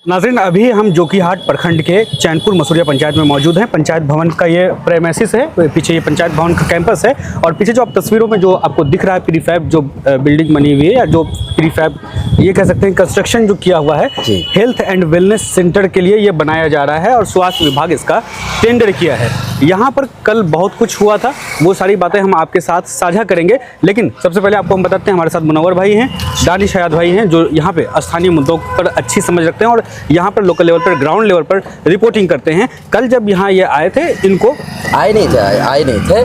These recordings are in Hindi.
नाज़रीन, अभी हम जोकीहाट प्रखंड के चैनपुर मसूरिया पंचायत में मौजूद हैं। पंचायत भवन का ये प्रेमाइसिस है, पीछे ये पंचायत भवन का कैंपस है और पीछे जो आप तस्वीरों में जो आपको दिख रहा है प्रीफैब जो बिल्डिंग बनी हुई है या जो प्रीफैब ये कह सकते हैं कंस्ट्रक्शन जो किया हुआ है, हेल्थ एंड वेलनेस सेंटर के लिए ये बनाया जा रहा है और स्वास्थ्य विभाग इसका टेंडर किया है। यहाँ पर कल बहुत कुछ हुआ था, वो सारी बातें हम आपके साथ साझा करेंगे, लेकिन सबसे पहले आपको हम बताते हैं हमारे साथ मुनव्वर भाई हैं, दानिश हयात भाई हैं, जो यहाँ पे स्थानीय मुद्दों पर अच्छी समझ रखते हैं और यहाँ पर लोकल लेवल पर ग्राउंड लेवल पर रिपोर्टिंग करते हैं। कल जब यहाँ ये आए थे, इनको आए नहीं थे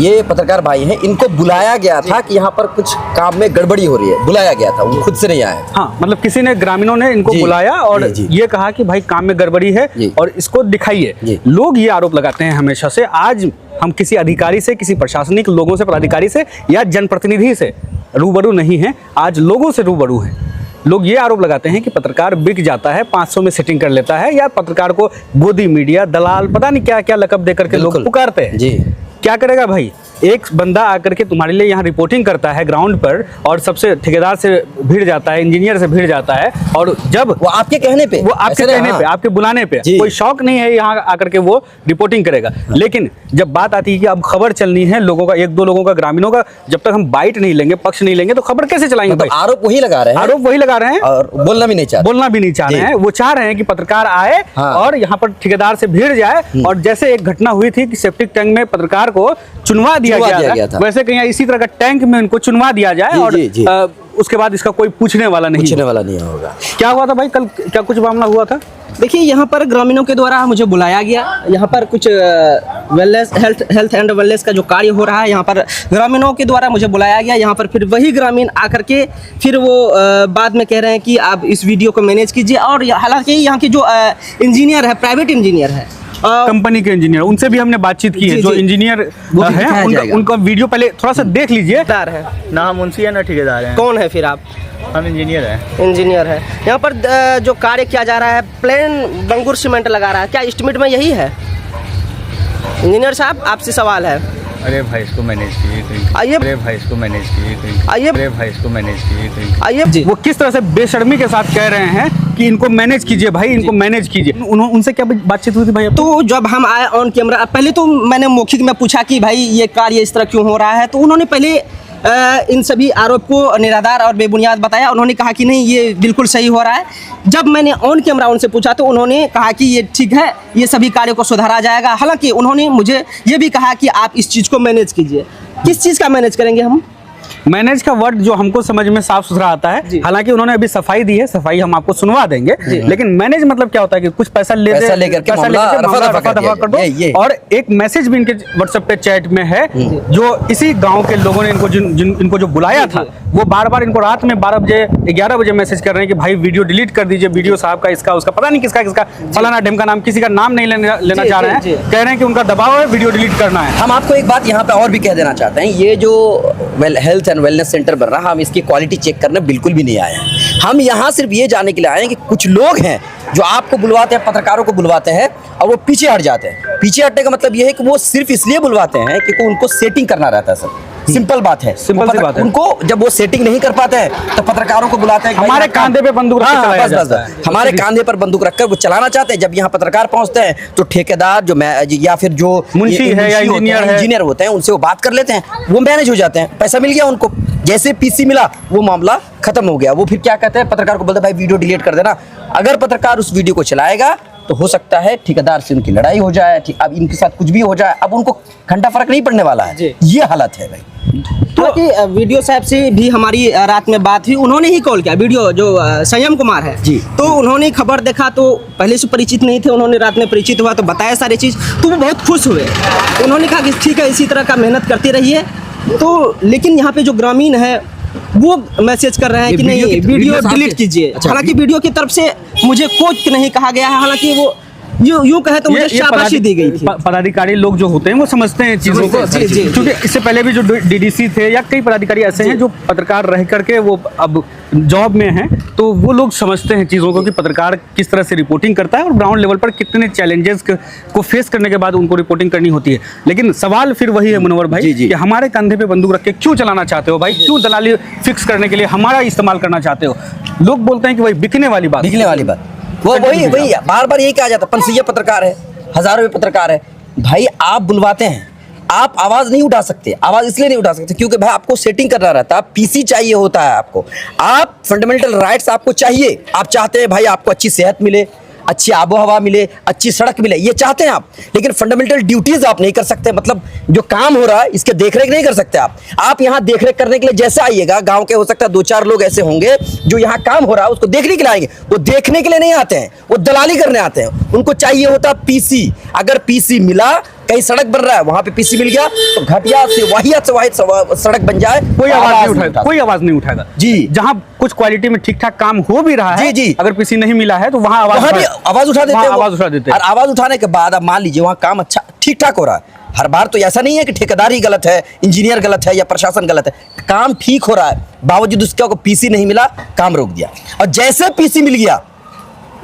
ये पत्रकार भाई हैं, इनको बुलाया गया था कि यहाँ पर कुछ काम में गड़बड़ी हो रही है, बुलाया गया था, वो खुद से नहीं आए। हाँ, मतलब किसी ने, ग्रामीणों ने इनको बुलाया और ये कहा कि भाई काम में गड़बड़ी है और इसको दिखाइए। लोग ये आरोप लगाते हैं हमेशा से, आज हम किसी अधिकारी से, किसी प्रशासनिक लोगों से, पदाधिकारी से या जनप्रतिनिधि से रूबरू नहीं हैं, आज लोगों से रूबरू हैं। लोग ये आरोप लगाते हैं कि पत्रकार बिक जाता है, 500 में सेटिंग कर लेता है, या पत्रकार को गोदी मीडिया, दलाल, पता नहीं क्या क्या लकब देकर के लोग पुकारते हैं। जी, क्या करेगा भाई? एक बंदा आकर के तुम्हारे लिए यहाँ रिपोर्टिंग करता है ग्राउंड पर और सबसे ठेकेदार से भिड़ जाता है, इंजीनियर से भिड़ जाता है, और जब वो आपके कहने पे, आपके बुलाने पे कोई शौक नहीं है यहाँ आकर के वो रिपोर्टिंग करेगा। लेकिन जब बात आती है कि अब खबर चलनी है लोगों का, एक दो लोगों का, ग्रामीणों का, जब तक हम बाइट नहीं लेंगे, पक्ष नहीं लेंगे, तो खबर कैसे चलाएंगे? मतलब आरोप वही लगा रहे हैं और बोलना भी नहीं चाह रहे हैं। वो चाह रहे हैं कि पत्रकार आए और यहाँ पर ठेकेदार से भिड़ जाए, और जैसे एक घटना हुई थी कि सेप्टिक टैंक में पत्रकार को चुनवा दिया गया था, वैसे कहीं इसी तरह का टैंक में उनको चुनवा दिया जाए और उसके बाद इसका कोई पूछने वाला नहीं होगा। क्या हुआ था भाई कल, क्या कुछ मामला हुआ था? देखिए, यहाँ पर ग्रामीणों के द्वारा मुझे बुलाया गया, यहाँ पर कुछ वेलनेस, हेल्थ एंड वेलनेस का जो कार्य हो रहा है, यहाँ पर ग्रामीणों के द्वारा मुझे बुलाया गया। यहाँ पर फिर वही ग्रामीण आकर के फिर वो बाद में कह रहे हैं कि आप इस वीडियो को मैनेज कीजिए, और हालांकि यहाँ की जो इंजीनियर है, प्राइवेट इंजीनियर है, कंपनी के इंजीनियर, उनसे भी हमने बातचीत की है। जो इंजीनियर है उनका वीडियो पहले थोड़ा सा देख लीजिए। है ना हम मुंशी है ना ठेकेदार है। कौन है फिर आप? हम इंजीनियर हैं। इंजीनियर है। यहाँ पर जो कार्य किया जा रहा है, प्लेन बंगुर सीमेंट लगा रहा है, क्या एस्टिमेट में यही है? इंजीनियर साहब, आपसे सवाल है। अरे भाई इसको मैनेज कीजिए। आइए। अरे भाई इसको मैनेज कीजिए। आइए। अरे भाई इसको मैनेज कीजिए। आइए। वो किस तरह से बेशर्मी के साथ कह रहे हैं कि इनको मैनेज कीजिए भाई, इनको मैनेज कीजिए। उनसे क्या बातचीत हुई थी भाई? तो जब हम आए ऑन कैमरा, पहले तो मैंने मौखिक में पूछा कि भाई ये कार्य इस तरह क्यों हो रहा है, तो उन्होंने पहले इन सभी आरोप को निराधार और बेबुनियाद बताया। उन्होंने कहा कि नहीं, ये बिल्कुल सही हो रहा है। जब मैंने ऑन कैमरा उनसे पूछा तो उन्होंने कहा कि ये ठीक है, ये सभी कार्यों को सुधारा जाएगा। हालांकि उन्होंने मुझे ये भी कहा कि आप इस चीज़ को मैनेज कीजिए। किस चीज़ का मैनेज करेंगे हम? मैनेज का वर्ड जो हमको समझ में साफ सुथरा आता है, हालांकि उन्होंने अभी सफाई दी है, सफाई हम आपको सुनवा देंगे, लेकिन मैनेज मतलब क्या होता है कि कुछ पैसा लेकर रफा दफा कर दो। और एक मैसेज भी इनके व्हाट्सएप पे चैट में है, जो इसी गांव के लोगों ने इनको जो बुलाया था, वो बार बार इनको रात में 12 बजे 11 बजे मैसेज कर रहे हैं कि भाई वीडियो डिलीट कर दीजिए, वीडियो साहब का, इसका उसका, पता नहीं किसका फलाना ढेम का नाम, किसी का नाम नहीं लेना चाह रहे हैं, कह रहे हैं कि उनका दबाव है, वीडियो डिलीट करना है। हम आपको एक बात यहाँ पे और भी कह देना चाहते हैं, ये जो हेल्थ एंड वेलनेस सेंटर बन रहा, हम इसकी क्वालिटी चेक करने बिल्कुल भी नहीं आए हैं। हम यहाँ सिर्फ ये जानने के लिए आए हैं कि कुछ लोग हैं जो आपको बुलवाते हैं, पत्रकारों को बुलवाते हैं और वो पीछे हट जाते हैं। पीछे हटने का मतलब ये है कि वो सिर्फ इसलिए बुलवाते हैं क्योंकि उनको सेटिंग करना रहता है। सर, सिंपल बात है, सिंपल सी बात है। उनको जब वो सेटिंग नहीं कर पाते हैं तो पत्रकारों को बुलाते हैं, हमारे कांधे पे बंदूक हमारे कांधे पर बंदूक रखकर वो चलाना चाहते हैं। जब यहाँ पत्रकार पहुंचते हैं तो ठेकेदार जो या फिर जो मुंशी है या इंजीनियर होते हैं, उनसे वो बात कर लेते हैं, वो मैनेज हो जाते हैं, पैसा मिल गया उनको, जैसे पीसी मिला वो मामला खत्म हो गया। वो फिर क्या कहते हैं, पत्रकार को बोलते हैं भाई वीडियो डिलीट कर देना। अगर पत्रकार उस वीडियो को चलाएगा तो हो सकता है ठेकेदार से उनकी लड़ाई हो जाए, अब इनके साथ कुछ भी हो जाए, अब उनको घंटा फर्क नहीं पड़ने वाला है। ये हालत है भाई। तो वीडियो साहब से भी हमारी रात में बात हुई, उन्होंने ही कॉल किया, वीडियो जो संयम कुमार है जी, तो उन्होंने खबर देखा, तो पहले से परिचित नहीं थे, उन्होंने रात में परिचित हुआ तो बताया सारी चीज़, तो वो बहुत खुश हुए। उन्होंने कहा कि ठीक है, इसी तरह का मेहनत करते रहिए। तो लेकिन यहाँ पे जो ग्रामीण है वो मैसेज कर रहे हैं कि नहीं, वीडियो डिलीट कीजिए। हालांकि वीडियो की तरफ से मुझे कोच नहीं कहा गया है, हालांकि वो यूं कहे तो मुझे शाबाशी दी गई थी। पदाधिकारी लोग जो होते हैं वो समझते हैं चीजों को, क्योंकि इससे पहले भी जो डीडीसी थे या कई पदाधिकारी ऐसे हैं जो पत्रकार रह करके वो अब जॉब में हैं, तो वो लोग समझते हैं चीज़ों को कि पत्रकार किस तरह से रिपोर्टिंग करता है और ग्राउंड लेवल पर कितने चैलेंजेस को फेस करने के बाद उनको रिपोर्टिंग करनी होती है। लेकिन सवाल फिर वही है मुनव्वर भाई कि हमारे कंधे पे बंदूक रख के क्यों चलाना चाहते हो भाई? क्यों दलाली फिक्स करने के लिए हमारा इस्तेमाल करना चाहते हो? लोग बोलते हैं कि भाई बिकने वाली बात। वो continue वही कीजिए। बार बार यही कहा जाता है, पंसीय पत्रकार है, हजारों पत्रकार है। भाई आप बुलवाते हैं, आप आवाज नहीं उठा सकते। आवाज इसलिए नहीं उठा सकते क्योंकि भाई आपको सेटिंग करना रहता है, पीसी चाहिए होता है आपको, आप फंडामेंटल राइट्स आपको चाहिए। आप चाहते हैं भाई आपको अच्छी सेहत मिले, अच्छी आबो हवा मिले, अच्छी सड़क मिले, ये चाहते हैं आप, लेकिन फंडामेंटल ड्यूटीज आप नहीं कर सकते। मतलब जो काम हो रहा है इसके देखरेख नहीं कर सकते आप यहाँ देखरेख करने के लिए जैसे आइएगा, गांव के हो सकता है 2-4 लोग ऐसे होंगे जो यहाँ काम हो रहा है उसको देखने के लिए आएंगे। वो देखने के लिए नहीं आते हैं, वो दलाली करने आते हैं। उनको चाहिए होता पीसी। अगर पीसी मिला, कहीं सड़क बन रहा है वहां पे पीसी मिल गया, तो घटिया से वाहियात से सड़क बन जाए, कोई आवाज नहीं उठाएगा, कोई आवाज नहीं उठाएगा जी। जहां कुछ क्वालिटी में ठीक ठाक काम हो भी रहा है, जी, जी। अगर पीसी नहीं मिला है तो वहां वहां भी आवाज उठा देते हैं, आवाज उठा देते हैं। और आवाज उठाने के बाद अब मान लीजिए वहां काम अच्छा ठीक ठाक हो रहा है। हर बार तो ऐसा नहीं है कि ठेकेदार ही गलत है, इंजीनियर गलत है या प्रशासन गलत है, काम ठीक हो रहा है, बावजूद उसका को पीसी नहीं मिला, काम रोक दिया। और जैसे पीसी मिल गया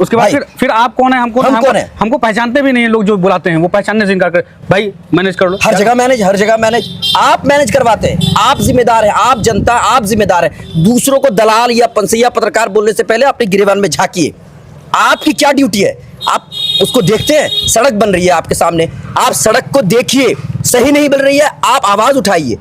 उसके बाद भाई, फिर आप कौन है, हम कौन है? हमको पहचानते भी नहीं है लोग जो बुलाते हैं, वो पहचानने से इनकार कर, भाई मैनेज कर लो। हर जगह मैनेज आप मैनेज करवाते हैं, आप जिम्मेदार हैं, आप जनता आप जिम्मेदार हैं। दूसरों को दलाल या पंसैया पत्रकार बोलने से पहले अपने गिरेबान में झांकिए, आपकी क्या ड्यूटी है, आप उसको देखते हैं। सड़क बन रही है आपके सामने, आप सड़क को देखिए, सही नहीं बन रही है, आप आवाज उठाइए।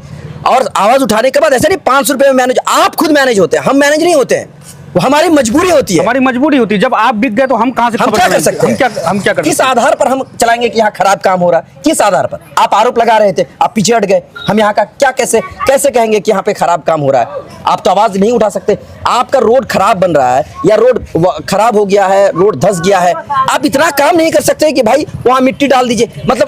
और आवाज उठाने के बाद ऐसा नहीं 500 रुपए में मैनेज, आप खुद मैनेज होते हैं, हम मैनेज नहीं होते हैं, वो हमारी मजबूरी होती है। हमारी मजबूरी होती है, जब आप बिक गए तो हम कहां से हम क्या कर सकते हैं? हम क्या कर किस आधार पर हम चलाएंगे कि यहाँ खराब काम हो रहा है? किस आधार पर? आप आरोप लगा रहे थे, आप पीछे हट गए, हम यहाँ का क्या कैसे कहेंगे कि यहाँ पे खराब काम हो रहा है? आप तो आवाज नहीं उठा सकते। आपका रोड खराब बन रहा है या रोड खराब हो गया है, रोड धंस गया है, आप इतना काम नहीं कर सकते कि भाई वहाँ मिट्टी डाल दीजिए। मतलब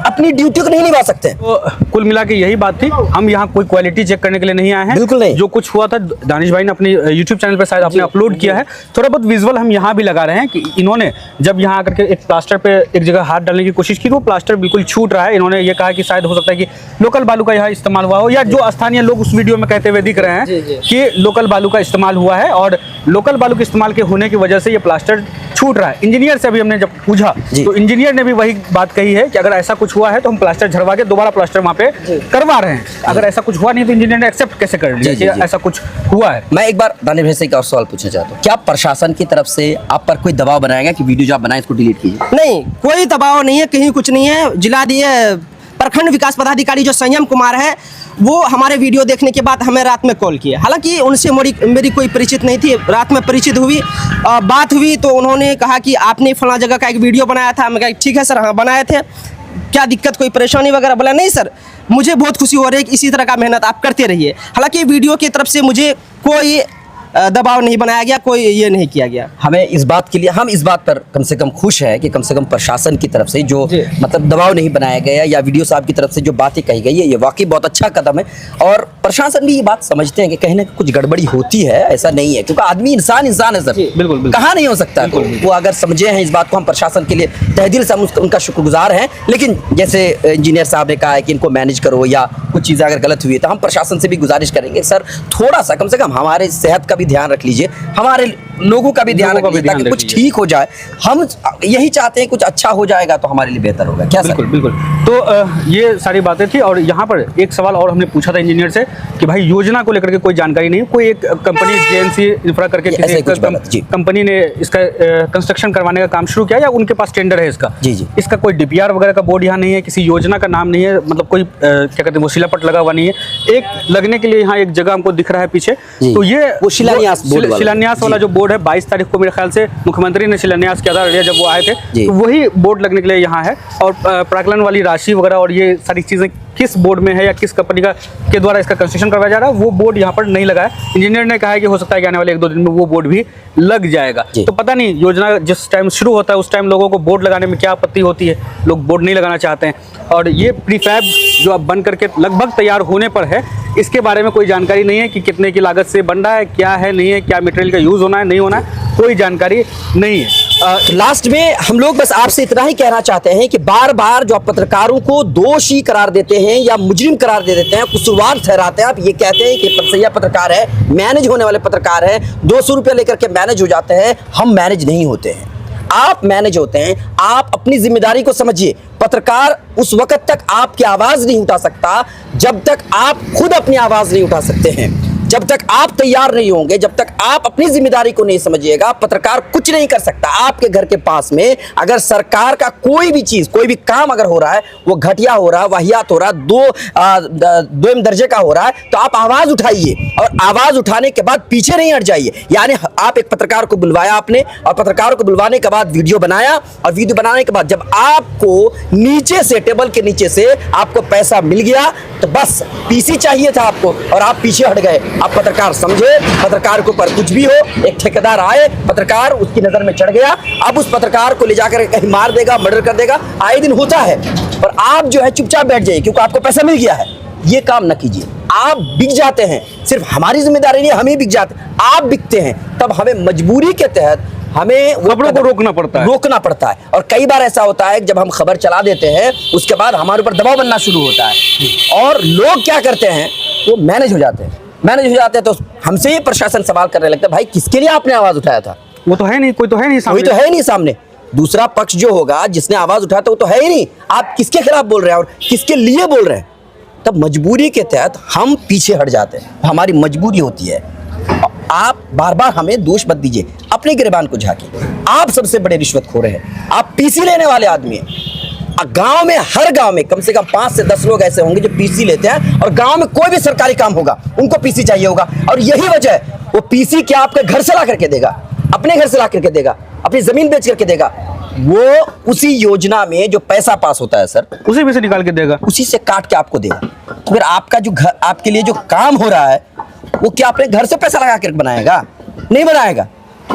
अपनी ड्यूटी को नहीं निभा सकते। तो कुल मिला के यही बात थी, हम यहाँ कोई क्वालिटी चेक करने के लिए नहीं आए हैं। बिल्कुल नहीं। जो कुछ हुआ था दानिश भाई ने अपने यूट्यूब चैनल पर शायद आपने अपलोड किया है, थोड़ा बहुत विजुअल हम यहाँ भी लगा रहे हैं कि इन्होंने जब यहाँ आकर के एक प्लास्टर पे एक जगह हाथ डालने की कोशिश की तो वो प्लास्टर बिल्कुल छूट रहा है। इन्होंने ये कहा कि शायद हो सकता है कि लोकल बालू का यहाँ इस्तेमाल हुआ हो, या जो स्थानीय लोग उस वीडियो में कहते हुए दिख रहे हैं कि लोकल बालू का इस्तेमाल हुआ है और लोकल बालू के इस्तेमाल के होने की वजह से ये प्लास्टर छूट रहा है। इंजीनियर से अभी हमने जब पूछा तो इंजीनियर ने भी वही बात कही है कि अगर ऐसा कुछ हुआ है तो हम प्लास्टर झड़वा के दोबारा प्लास्टर वहाँ पे करवा रहे हैं। अगर ऐसा कुछ हुआ नहीं तो इंजीनियर ने एक्सेप्ट कैसे कर लिया कि ऐसा कुछ हुआ है? मैं एक बार दानिश भाई से एक और सवाल पूछना चाहता हूँ, क्या प्रशासन की तरफ से आप पर कोई दबाव बनाएगा कि वीडियो जो आप बनाए इसको डिलीट कीजिए? नहीं, कोई दबाव नहीं है, कहीं कुछ नहीं है। जिला प्रखंड विकास पदाधिकारी जो संयम कुमार है, वो हमारे वीडियो देखने के बाद हमें रात में कॉल किया। हालांकि उनसे मेरी कोई परिचित नहीं थी, रात में परिचित हुई, बात हुई तो उन्होंने कहा कि आपने फला जगह का एक वीडियो बनाया था। मैं कहा ठीक है सर, हाँ बनाए थे, क्या दिक्कत, कोई परेशानी वगैरह? बोला नहीं सर, मुझे बहुत खुशी हो रही है कि इसी तरह का मेहनत आप करते रहिए। हालांकि वीडियो की तरफ से मुझे कोई दबाव नहीं बनाया गया, कोई ये नहीं किया गया। हम इस बात पर कम से कम खुश हैं कि कम से कम प्रशासन की तरफ से जो मतलब दबाव नहीं बनाया गया या वीडियो साहब की तरफ से जो बातें कही गई है, ये वाकई बहुत अच्छा कदम है। और प्रशासन भी ये बात समझते हैं कि कहीं ना कुछ गड़बड़ी होती है, ऐसा नहीं है, क्योंकि आदमी इंसान है सर, बिल्कुल कहाँ नहीं हो सकता। तो वो अगर समझे हैं इस बात को, हम प्रशासन के लिए तहे दिल से हम उनका शुक्रगुजार हैं। लेकिन जैसे इंजीनियर साहब ने कहा है कि इनको मैनेज करो या कुछ चीज़ें अगर गलत हुई है तो हम प्रशासन से भी गुजारिश करेंगे सर, थोड़ा सा कम से कम हमारे सेहत का भी ध्यान रख लीजिए, हमारे लोगों का भी ध्यान रख लीजिए, ताकि कुछ ठीक हो जाए। हम यही चाहते हैं कुछ अच्छा हो जाएगा तो हमारे लिए बेहतर होगा। क्या बिल्कुल बिल्कुल। तो ये सारी बातें थी। और यहाँ पर एक सवाल और हमने पूछा था इंजीनियर से कि भाई योजना को लेकर के कोई जानकारी नहीं है। कोई एक कंपनी जेएनसी इंफ्रा करके किसी कंपनी ने इसका कंस्ट्रक्शन करवाने का काम शुरू किया या उनके पास टेंडर है इसका? जी। इसका कोई डीपीआर वगैरह का बोर्ड यहाँ नहीं है, किसी योजना का नाम नहीं है, मतलब कोई क्या कहते हैं वो शिलापट लगा हुआ नहीं है। एक लगने के लिए यहाँ एक जगह हमको दिख रहा है पीछे, तो ये शिलान्यास वाला जो बोर्ड है 22 तारीख को मेरे ख्याल से मुख्यमंत्री ने शिलान्यास किया था जब वो आए थे, तो वही बोर्ड लगने के लिए यहाँ है। और प्राक्कलन वाली राशि वगैरह और ये सारी चीज़ें किस बोर्ड में है या किस कंपनी का के द्वारा इसका कंस्ट्रक्शन करवाया जा रहा है, वो बोर्ड यहाँ पर नहीं लगा है। इंजीनियर ने कहा है कि हो सकता है कि आने वाले 1-2 दिन में वो बोर्ड भी लग जाएगा। तो पता नहीं योजना जिस टाइम शुरू होता है उस टाइम लोगों को बोर्ड लगाने में क्या आपत्ति होती है, लोग बोर्ड नहीं लगाना चाहते हैं। और ये प्रीफैब जो अब बन करके लगभग तैयार होने पर है, इसके बारे में कोई जानकारी नहीं है कि कितने की लागत से बन रहा है, क्या है नहीं है, क्या मटेरियल का यूज़ होना है नहीं होना है, कोई जानकारी नहीं है। लास्ट में हम लोग बस आपसे इतना ही कहना चाहते हैं कि बार बार जो आप पत्रकारों को दोषी करार देते हैं या मुजरिम करार दे देते हैं, कसूरवार ठहराते हैं, आप ये कहते हैं कि पंसैया पत्रकार है, मैनेज होने वाले पत्रकार है, 200 रुपये लेकर के मैनेज हो जाते हैं। हम मैनेज नहीं होते हैं, आप मैनेज होते हैं। आप अपनी जिम्मेदारी को समझिए। पत्रकार उस वक्त तक आपकी आवाज नहीं उठा सकता जब तक आप खुद अपनी आवाज नहीं उठा सकते हैं। जब तक आप तैयार नहीं होंगे, जब तक आप अपनी जिम्मेदारी को नहीं समझिएगा, पत्रकार कुछ नहीं कर सकता। आपके घर के पास में अगर सरकार का कोई भी चीज, कोई भी काम अगर हो रहा है, वो घटिया हो रहा है, वाहियात हो रहा है, दो दर्जे का हो रहा है, तो आप आवाज उठाइए और आवाज उठाने के बाद पीछे नहीं हट जाइए। यानी आप एक पत्रकार को बुलवाया आपने, और पत्रकार को बुलवाने के बाद वीडियो बनाया, और वीडियो बनाने के बाद जब आपको नीचे से, टेबल के नीचे से आपको पैसा मिल गया, तो बस पीसी चाहिए था आपको और आप पीछे हट गए। आप पत्रकार समझे, पत्रकार के ऊपर कुछ भी हो, एक ठेकेदार आए, पत्रकार उसकी नजर में चढ़ गया, अब उस पत्रकार को ले जाकर कहीं मार देगा, मर्डर कर देगा, आए दिन होता है। और आप जो है चुपचाप बैठ जाइए क्योंकि आपको पैसा मिल गया है। ये काम न कीजिए। आप बिक जाते हैं, सिर्फ हमारी जिम्मेदारी नहीं, हम ही बिक जाते हैं। आप बिकते हैं तब हमें मजबूरी के तहत हमें खबरों को रोकना पड़ता है। और कई बार ऐसा होता है कि जब हम खबर चला देते हैं, उसके बाद हमारे ऊपर दबाव बनना शुरू होता है और लोग क्या करते हैं, वो मैनेज हो जाते हैं। तो हमसे ही प्रशासन सवाल करने लगता है, भाई किसके लिए आपने आवाज उठाया था? वो तो है नहीं, कोई तो है नहीं सामने। दूसरा पक्ष जो होगा, जिसने आवाज उठाया था, वो तो है ही नहीं। आप किसके खिलाफ बोल रहे हैं और किसके लिए बोल रहे हैं? तब मजबूरी के तहत हम पीछे हट जाते हैं, हमारी मजबूरी होती है। आप बार बार हमें दोष मत दीजिए, अपने गिरबान को झांकिए। आप सबसे बड़े रिश्वतखोर हैं, आप पीसी लेने वाले आदमी हैं। गांव में, हर गांव में कम से कम 5 से 10 लोग ऐसे होंगे जो पीसी लेते हैं, और गांव में कोई भी सरकारी काम होगा उनको पीसी चाहिए होगा। और यही वजह है, वो पीसी क्या आपके घर से ला करके देगा, अपने घर से ला करके देगा, अपनी जमीन बेच करके देगा। वो उसी योजना में जो पैसा पास होता है सर, उसी में से निकाल के देगा, उसी से काट के आपको देगा। फिर आपका जो घर, आपके लिए जो काम हो रहा है, वो क्या अपने घर से पैसा लगा कर बनाएगा? नहीं बनाएगा।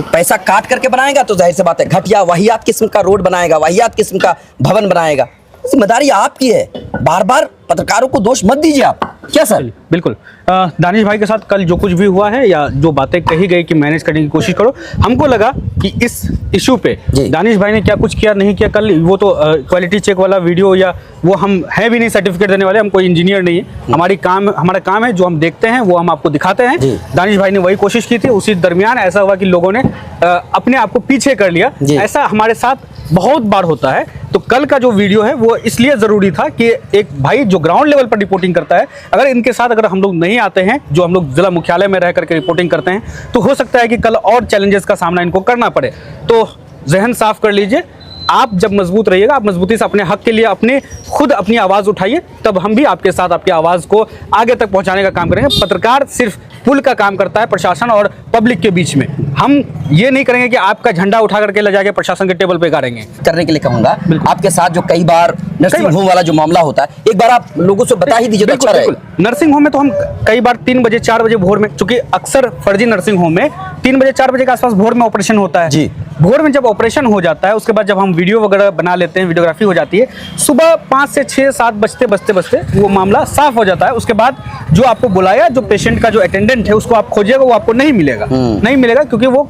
पैसा काट करके बनाएगा तो जाहिर सी बात है घटिया वाहियात किस्म का रोड बनाएगा, वाहियात किस्म का भवन बनाएगा। जिम्मेदारी आपकी है। बार बार पत्रकारों को दोष मत दीजिए आप। क्या सर? बिल्कुल। दानिश भाई के साथ कल जो कुछ भी हुआ है या जो बातें कही गई कि मैनेज करने की कोशिश करो, हमको लगा कि इस इशू पे दानिश भाई ने क्या कुछ किया नहीं किया, कल वो तो क्वालिटी चेक वाला वीडियो, या वो हम है भी नहीं सर्टिफिकेट देने वाले, हम कोई इंजीनियर नहीं है। हमारा काम है, जो हम देखते हैं वो हम आपको दिखाते हैं। दानिश भाई ने वही कोशिश की थी। उसी दरमियान ऐसा हुआ कि लोगों ने अपने आप को पीछे कर लिया। ऐसा हमारे साथ बहुत बार होता है। तो कल का जो वीडियो है वो इसलिए ज़रूरी था कि एक भाई जो ग्राउंड लेवल पर रिपोर्टिंग करता है, अगर इनके साथ अगर हम लोग नहीं आते हैं, जो हम लोग जिला मुख्यालय में रह करके रिपोर्टिंग करते हैं, तो हो सकता है कि कल और चैलेंजेस का सामना इनको करना पड़े। तो जहन साफ कर लीजिए। आप जब मजबूत रहिएगा, आप मजबूती से अपने हक के लिए खुद अपनी आवाज़ उठाइए, तब हम भी आपके साथ आपकी आवाज़ को आगे तक पहुंचाने का काम करेंगे। पत्रकार सिर्फ पुल का काम करता है प्रशासन और पब्लिक के बीच में। हम ये नहीं करेंगे कि आपका झंडा उठा करके ले जाके प्रशासन के टेबल पे गाड़ेंगे। करने के लिए कहूँगा आपके साथ जो कई बार नर्सिंग होम वाला जो मामला होता है, एक बार आप लोगों से बता ही दीजिए तो अच्छा रहेगा। नर्सिंग होम में तो हम कई बार 3 बजे 4 बजे भोर में, चूंकि अक्सर फर्जी नर्सिंग होम में 3 बजे 4 बजे के आसपास भोर में ऑपरेशन होता है जी। भोर में जब ऑपरेशन हो जाता है, उसके बाद जब हम वीडियो वगैरह बना लेते हैं, वीडियोग्राफी हो जाती है, सुबह 5 से 6 7 बजते वो मामला साफ हो जाता है। उसके बाद जो आपको बुलाया, जो पेशेंट का जो अटेंडेंट है, उसको आप खोजिएगा, वो आपको नहीं मिलेगा क्योंकि वो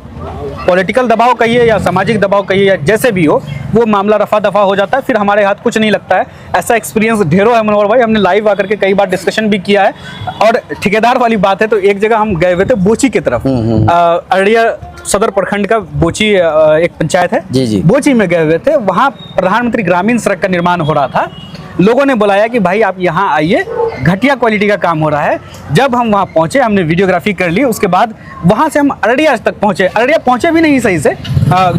पॉलिटिकल दबाव कहिए या सामाजिक दबाव कहिए या जैसे भी हो, वो मामला रफा दफा हो जाता है। फिर हमारे हाथ कुछ नहीं लगता है। ऐसा एक्सपीरियंस ढेरों है मनोहर भाई, हमने लाइव आकर के कई बार डिस्कशन भी किया है। और ठेकेदार वाली बात है तो एक जगह हम गए हुए थे बोची की तरफ, अररिया सदर प्रखंड का बोची एक पंचायत है जी। बोची में गए हुए थे। वहाँ प्रधानमंत्री ग्रामीण सड़क का निर्माण हो रहा था। लोगों ने बुलाया कि भाई आप यहाँ आइए, घटिया क्वालिटी का काम हो रहा है। जब हम वहाँ पहुँचे, हमने वीडियोग्राफी कर ली। उसके बाद वहाँ से हम अररिया तक पहुँचे। अररिया पहुँचे भी नहीं सही से।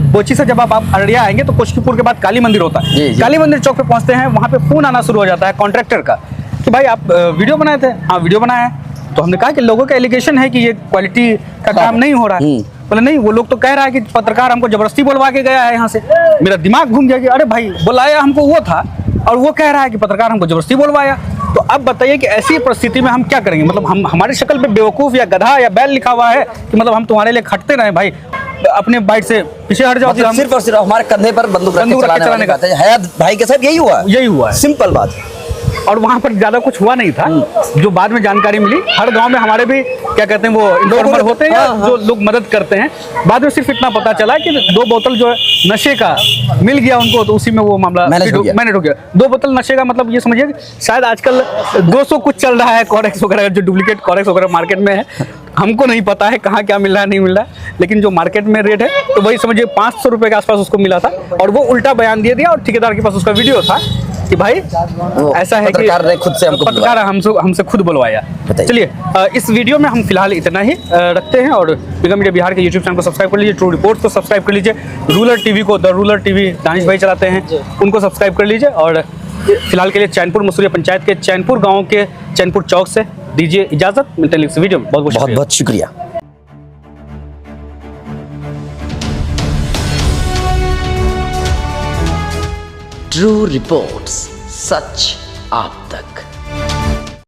बोची से जब आप अररिया आएंगे तो कोशकीपुर के बाद काली मंदिर होता है। काली मंदिर चौक पे पहुँचते हैं, वहाँ पे फोन आना शुरू हो जाता है कॉन्ट्रैक्टर का कि भाई आप वीडियो बनाए थे। हाँ, वीडियो बनाया है। तो हमने कहा कि लोगों का एलिगेशन है कि ये क्वालिटी का काम नहीं हो रहा है। बोले नहीं, वो लोग तो कह रहा है कि पत्रकार हमको जबरदस्ती बुलवा के गया है यहाँ से। मेरा दिमाग घूम गया कि अरे भाई, बुलाया हमको वो था और वो कह रहा है कि पत्रकार हमको जबरदस्ती बुलवाया। तो अब बताइए कि ऐसी परिस्थिति में हम क्या करेंगे? मतलब हम, हमारी शक्ल पे बेवकूफ़ या गधा या बैल लिखा हुआ है कि मतलब हम तुम्हारे लिए खटते रहे भाई, अपने बाइट से पीछे हट जाओ। मतलब सिर्फ और सिर्फ हमारे कंधे पर बंदूक रख के चलाने का है। भाई के साथ यही हुआ है। सिंपल बात। और वहाँ पर ज़्यादा कुछ हुआ नहीं था। जो बाद में जानकारी मिली, हर गांव में हमारे भी क्या कहते हैं वो इन्फॉर्मर होते हैं, जो लोग मदद करते हैं। बाद में सिर्फ इतना पता चला कि 2 बोतल जो है नशे का मिल गया उनको, तो उसी में वो मामला मैनेज हो गया। 2 बोतल नशे का मतलब ये समझिए शायद आजकल 200 कुछ चल रहा है कॉरेक्स वगैरह, जो डुप्लीकेट कॉरेक्स वगैरह मार्केट में है। हमको नहीं पता है कहाँ क्या मिल रहा है, नहीं मिल रहा है, लेकिन जो मार्केट में रेट है तो वही समझिए 500 रुपये के आसपास उसको मिला था। और वो उल्टा बयान दे दिया और ठेकेदार के पास उसका वीडियो था। कि भाई ऐसा है कि पत्रकार ने खुद से हमको पत्रकार हमसे खुद बुलवाया। बताइए। चलिए इस वीडियो में हम फिलहाल इतना ही रखते हैं और बिगम मीडिया बिहार के यूट्यूब चैनल को सब्सक्राइब कर लीजिए, ट्रू रिपोर्ट्स को सब्सक्राइब कर लीजिए, रूरल टीवी को द रूरल टीवी दानिश भाई चलाते हैं उनको सब्सक्राइब कर लीजिए। और फिलहाल के लिए चैनपुर मसूरिया पंचायत के चैनपुर गाँव के चैनपुर चौक से दीजिए इजाजत। मिलते हैं नेक्स्ट वीडियो में। बहुत बहुत बहुत शुक्रिया। ट्रू रिपोर्ट्स, सच आप तक।